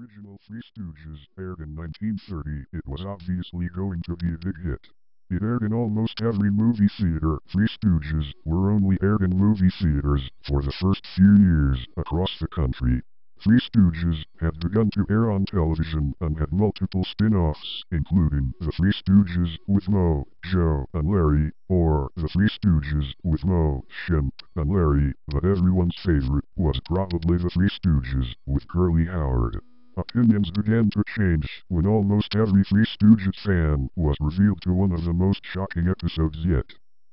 original Three Stooges aired in 1930, it was obviously going to be a big hit. It aired in almost every movie theater. Three Stooges were only aired in movie theaters for the first few years across the country. Three Stooges had begun to air on television and had multiple spin-offs, including The Three Stooges with Moe, Joe, and Larry, or The Three Stooges with Moe, Shemp, and Larry, but everyone's favorite was probably The Three Stooges with Curly Howard. Opinions began to change when almost every Three Stooges fan was revealed to one of the most shocking episodes yet.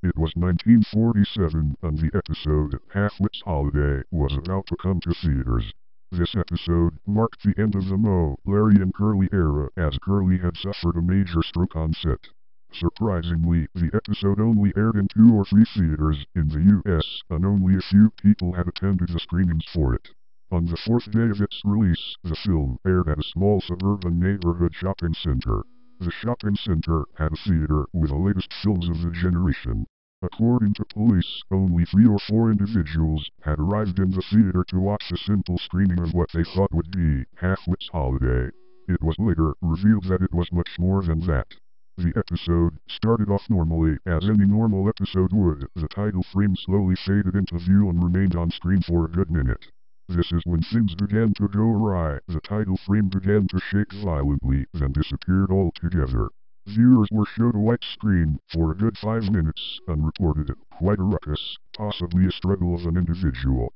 It was 1947, and the episode, Half-Wit's Holiday, was about to come to theaters. This episode marked the end of the Moe, Larry and Curly era, as Curly had suffered a major stroke on set. Surprisingly, the episode only aired in 2 or 3 theaters in the US, and only a few people had attended the screenings for it. On the 4th day of its release, the film aired at a small suburban neighborhood shopping center. The shopping center had a theater with the latest films of the generation. According to police, only 3 or 4 individuals had arrived in the theater to watch a simple screening of what they thought would be Half-Wit's Holiday. It was later revealed that it was much more than that. The episode started off normally, as any normal episode would. The title frame slowly faded into view and remained on screen for a good minute. This is when things began to go awry. The title frame began to shake violently, then disappeared altogether. Viewers were showed a white screen for a good 5 minutes and reported quite a ruckus, possibly a struggle of an individual.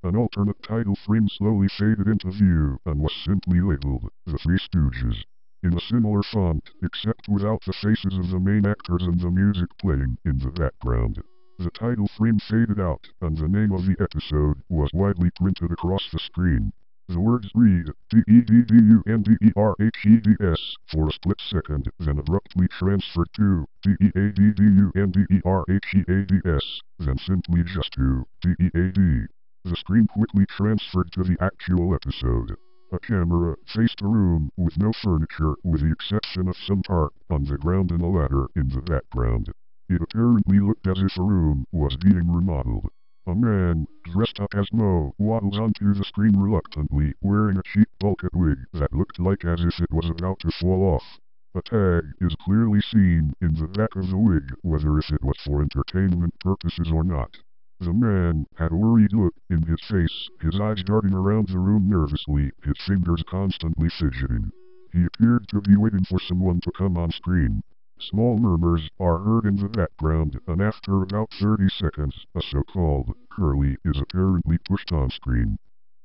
An alternate title frame slowly faded into view and was simply labeled The Three Stooges. In a similar font, except without the faces of the main actors and the music playing in the background. The title frame faded out, and the name of the episode was widely printed across the screen. The words read, Deadunderheads, for a split second, then abruptly transferred to Deadunderheads, then simply just to Dead. The screen quickly transferred to the actual episode. A camera faced a room with no furniture, with the exception of some tarp on the ground and a ladder in the background. It apparently looked as if a room was being remodeled. A man, dressed up as Moe, waddles onto the screen reluctantly, wearing a cheap bulkhead wig that looked like as if it was about to fall off. A tag is clearly seen in the back of the wig, whether if it was for entertainment purposes or not. The man had a worried look in his face, his eyes darting around the room nervously, his fingers constantly fidgeting. He appeared to be waiting for someone to come on screen. Small murmurs are heard in the background, and after about 30 seconds, a so-called Curly is apparently pushed on screen.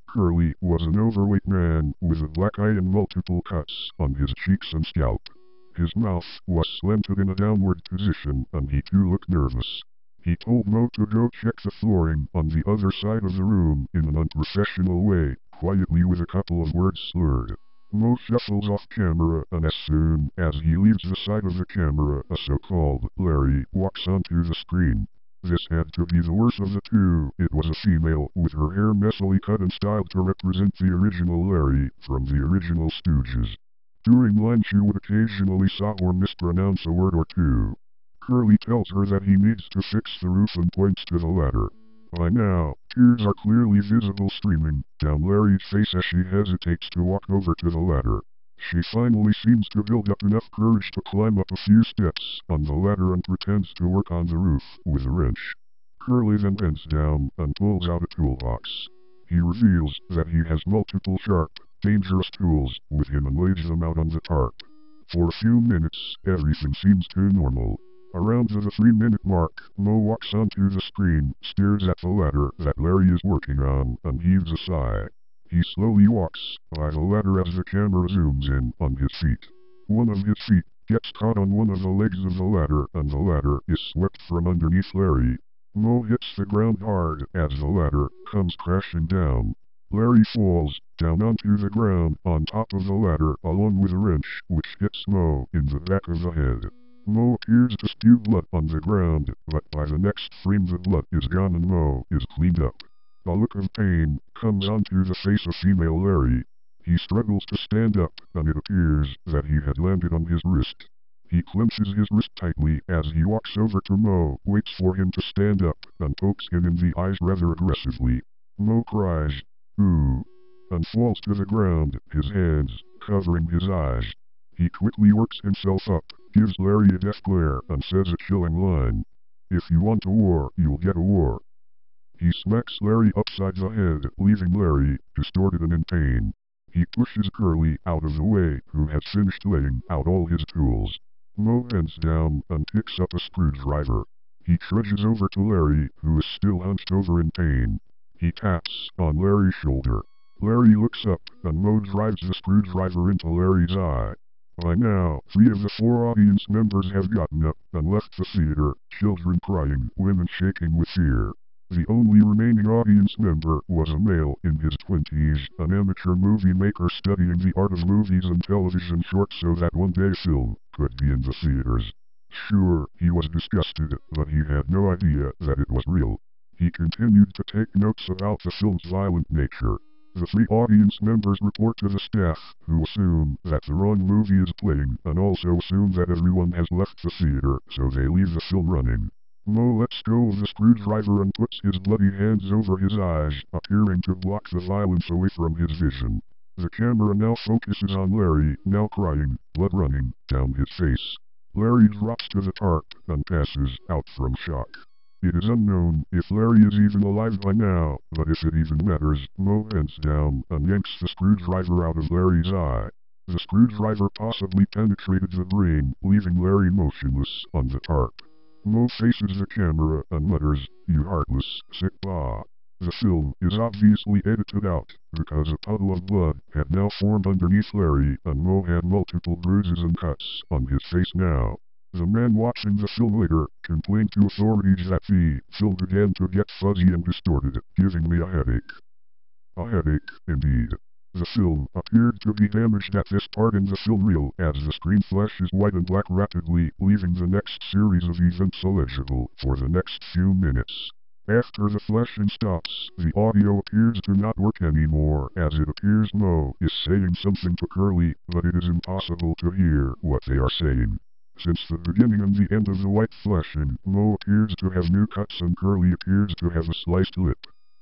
Curly was an overweight man with a black eye and multiple cuts on his cheeks and scalp. His mouth was slanted in a downward position, and he too looked nervous. He told Moe to go check the flooring on the other side of the room in an unprofessional way, quietly with a couple of words slurred. Moe shuffles off camera, and as soon as he leaves the side of the camera, a so-called Larry walks onto the screen. This had to be the worst of the two. It was a female with her hair messily cut and styled to represent the original Larry from the original Stooges. During lunch she would occasionally saw or mispronounce a word or two. Curly tells her that he needs to fix the roof and points to the ladder. By now, tears are clearly visible streaming down Larry's face as she hesitates to walk over to the ladder. She finally seems to build up enough courage to climb up a few steps on the ladder and pretends to work on the roof with a wrench. Curly then bends down and pulls out a toolbox. He reveals that he has multiple sharp, dangerous tools with him and lays them out on the tarp. For a few minutes, everything seems too normal. Around the 3-minute mark, Moe walks onto the screen, stares at the ladder that Larry is working on, and heaves a sigh. He slowly walks by the ladder as the camera zooms in on his feet. One of his feet gets caught on one of the legs of the ladder, and the ladder is swept from underneath Larry. Moe hits the ground hard as the ladder comes crashing down. Larry falls down onto the ground on top of the ladder along with a wrench, which hits Moe in the back of the head. Moe appears to spew blood on the ground, but by the next frame the blood is gone and Moe is cleaned up. A look of pain comes onto the face of female Larry. He struggles to stand up, and it appears that he had landed on his wrist. He clenches his wrist tightly as he walks over to Moe, waits for him to stand up, and pokes him in the eyes rather aggressively. Moe cries, "Ooh." and falls to the ground, his hands covering his eyes. He quickly works himself up, gives Larry a death glare, and says a chilling line. "If you want a war, you'll get a war." He smacks Larry upside the head, leaving Larry distorted and in pain. He pushes Curly out of the way, who has finished laying out all his tools. Mo bends down and picks up a screwdriver. He trudges over to Larry, who is still hunched over in pain. He taps on Larry's shoulder. Larry looks up, and Mo drives the screwdriver into Larry's eye. By now, 3 of the 4 audience members have gotten up and left the theater, children crying, women shaking with fear. The only remaining audience member was a male in his 20s, an amateur movie maker studying the art of movies and television shorts so that one day film could be in the theaters. Sure, he was disgusted, but he had no idea that it was real. He continued to take notes about the film's violent nature. The 3 audience members report to the staff, who assume that the wrong movie is playing and also assume that everyone has left the theater, so they leave the film running. Mo lets go of the screwdriver and puts his bloody hands over his eyes, appearing to block the violence away from his vision. The camera now focuses on Larry, now crying, blood running down his face. Larry drops to the tarp and passes out from shock. It is unknown if Larry is even alive by now, but if it even matters, Mo bends down and yanks the screwdriver out of Larry's eye. The screwdriver possibly penetrated the brain, leaving Larry motionless on the tarp. Mo faces the camera and mutters, "You heartless, sick bah." The film is obviously edited out, because a puddle of blood had now formed underneath Larry and Mo had multiple bruises and cuts on his face now. The man watching the film later complained to authorities that the film began to get fuzzy and distorted, giving me a headache. A headache, indeed. The film appeared to be damaged at this part in the film reel as the screen flashes white and black rapidly, leaving the next series of events illegible for the next few minutes. After the flashing stops, the audio appears to not work anymore, as it appears Mo is saying something to Curly, but it is impossible to hear what they are saying. Since the beginning and the end of the white flashing, Mo appears to have new cuts and Curly appears to have a sliced lip.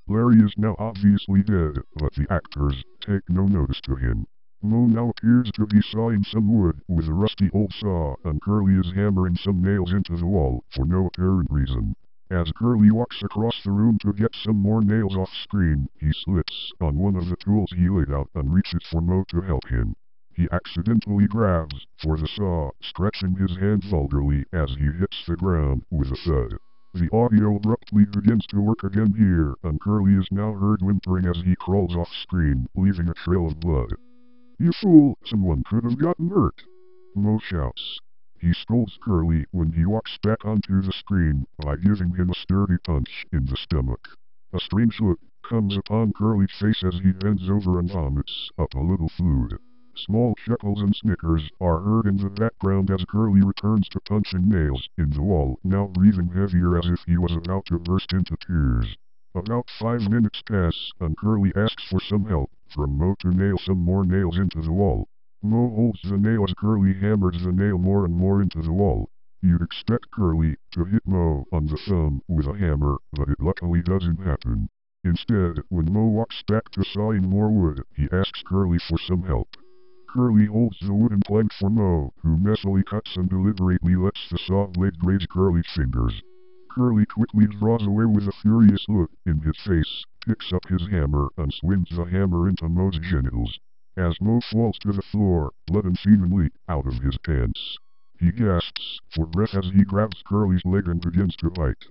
Larry is now obviously dead, but the actors take no notice to him. Mo now appears to be sawing some wood with a rusty old saw, and Curly is hammering some nails into the wall for no apparent reason. As Curly walks across the room to get some more nails off screen, he slips on one of the tools he laid out and reaches for Mo to help him. He accidentally grabs for the saw, scratching his hand vulgarly as he hits the ground with a thud. The audio abruptly begins to work again here, and Curly is now heard whimpering as he crawls off screen, leaving a trail of blood. "You fool, someone could have gotten hurt," Mo shouts. He scolds Curly when he walks back onto the screen by giving him a sturdy punch in the stomach. A strange look comes upon Curly's face as he bends over and vomits up a little fluid. Small chuckles and snickers are heard in the background as Curly returns to punching nails in the wall, now breathing heavier as if he was about to burst into tears. About 5 minutes pass, and Curly asks for some help from Mo to nail some more nails into the wall. Mo holds the nail as Curly hammers the nail more and more into the wall. You'd expect Curly to hit Mo on the thumb with a hammer, but it luckily doesn't happen. Instead, when Mo walks back to sawing more wood, he asks Curly for some help. Curly holds the wooden plank for Mo, who messily cuts and deliberately lets the saw blade graze Curly's fingers. Curly quickly draws away with a furious look in his face, picks up his hammer and swings the hammer into Mo's genitals. As Mo falls to the floor, blood and semen leak out of his pants. He gasps for breath as he grabs Curly's leg and begins to bite.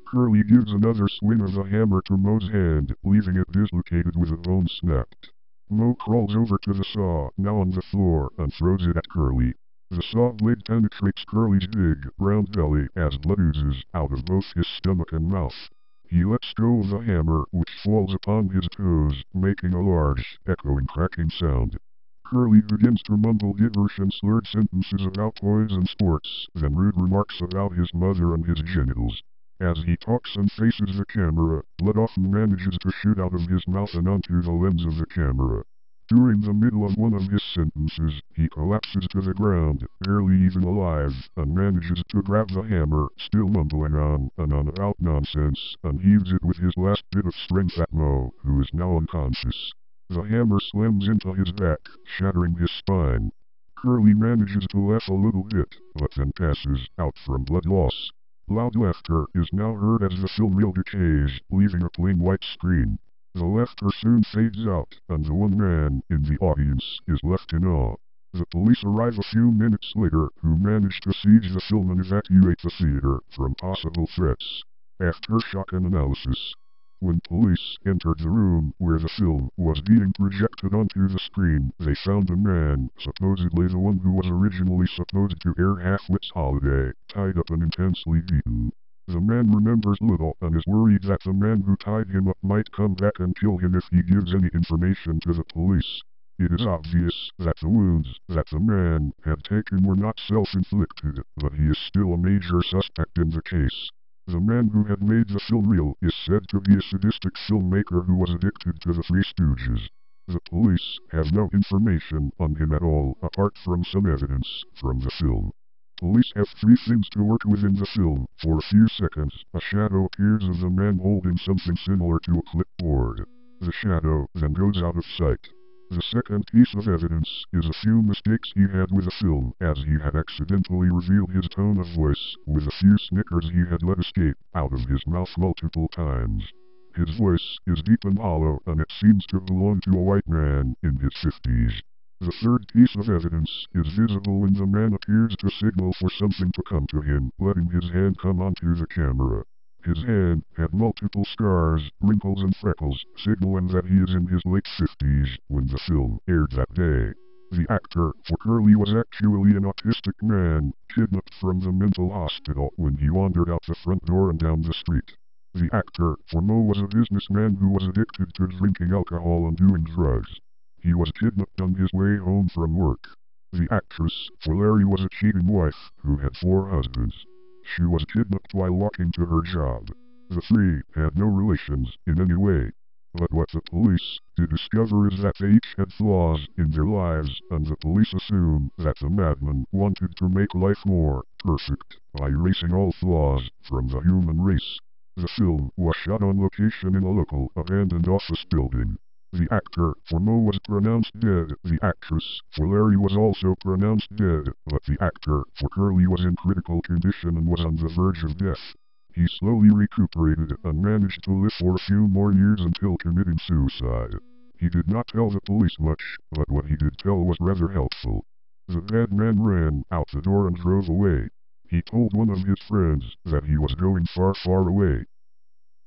Curly gives another swing of the hammer to Mo's hand, leaving it dislocated with a bone snapped. Mo crawls over to the saw, now on the floor, and throws it at Curly. The saw blade penetrates Curly's big, round belly as blood oozes out of both his stomach and mouth. He lets go of the hammer, which falls upon his toes, making a large, echoing cracking sound. Curly begins to mumble gibberish and slurred sentences about toys and sports, then rude remarks about his mother and his genitals. As he talks and faces the camera, blood often manages to shoot out of his mouth and onto the lens of the camera. During the middle of one of his sentences, he collapses to the ground, barely even alive, and manages to grab the hammer, still mumbling on and on about nonsense, and heaves it with his last bit of strength at Mo, who is now unconscious. The hammer slams into his back, shattering his spine. Curly manages to laugh a little bit, but then passes out from blood loss. Loud laughter is now heard as the film reel decays, leaving a plain white screen. The laughter soon fades out, and the one man in the audience is left in awe. The police arrive a few minutes later, who manage to siege the film and evacuate the theater from possible threats. After shock and analysis, when police entered the room where the film was being projected onto the screen, they found a man, supposedly the one who was originally supposed to air Half-Wit's Holiday, tied up and intensely beaten. The man remembers little and is worried that the man who tied him up might come back and kill him if he gives any information to the police. It is obvious that the wounds that the man had taken were not self-inflicted, but he is still a major suspect in the case. The man who had made the film reel is said to be a sadistic filmmaker who was addicted to the Three Stooges. The police have no information on him at all apart from some evidence from the film. Police have three things to work with in the film. For a few seconds, a shadow appears of the man holding something similar to a clipboard. The shadow then goes out of sight. The second piece of evidence is a few mistakes he had with the film, as he had accidentally revealed his tone of voice with a few snickers he had let escape out of his mouth multiple times. His voice is deep and hollow, and it seems to belong to a white man in his 50s. The third piece of evidence is visible when the man appears to signal for something to come to him, letting his hand come onto the camera. His hand had multiple scars, wrinkles and freckles, signaling that he is in his late 50s when the film aired that day. The actor for Curly was actually an autistic man, kidnapped from the mental hospital when he wandered out the front door and down the street. The actor for Mo was a businessman who was addicted to drinking alcohol and doing drugs. He was kidnapped on his way home from work. The actress for Larry was a cheating wife who had 4 husbands. She was kidnapped while walking to her job. The three had no relations in any way. But what the police did discover is that they each had flaws in their lives, and the police assume that the madman wanted to make life more perfect by erasing all flaws from the human race. The film was shot on location in a local abandoned office building. The actor for Mo was pronounced dead. The actress for Larry was also pronounced dead, but the actor for Curly was in critical condition and was on the verge of death. He slowly recuperated and managed to live for a few more years until committing suicide. He did not tell the police much, but what he did tell was rather helpful. The bad man ran out the door and drove away. He told one of his friends that he was going far, far away.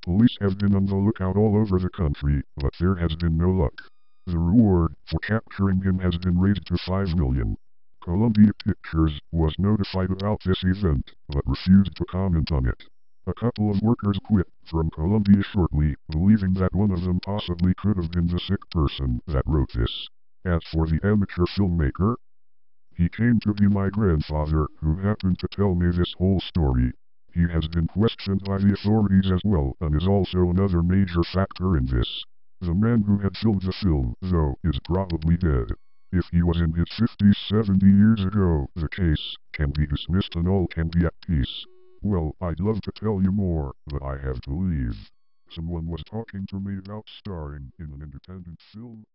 Police have been on the lookout all over the country, but there has been no luck. The reward for capturing him has been raised to $5 million. Columbia Pictures was notified about this event, but refused to comment on it. A couple of workers quit from Columbia shortly, believing that one of them possibly could have been the sick person that wrote this. As for the amateur filmmaker, he came to be my grandfather, who happened to tell me this whole story. He has been questioned by the authorities as well, and is also another major factor in this. The man who had filmed the film, though, is probably dead. If he was in his 50s 70 years ago, the case can be dismissed and all can be at peace. Well, I'd love to tell you more, but I have to leave. Someone was talking to me about starring in an independent film.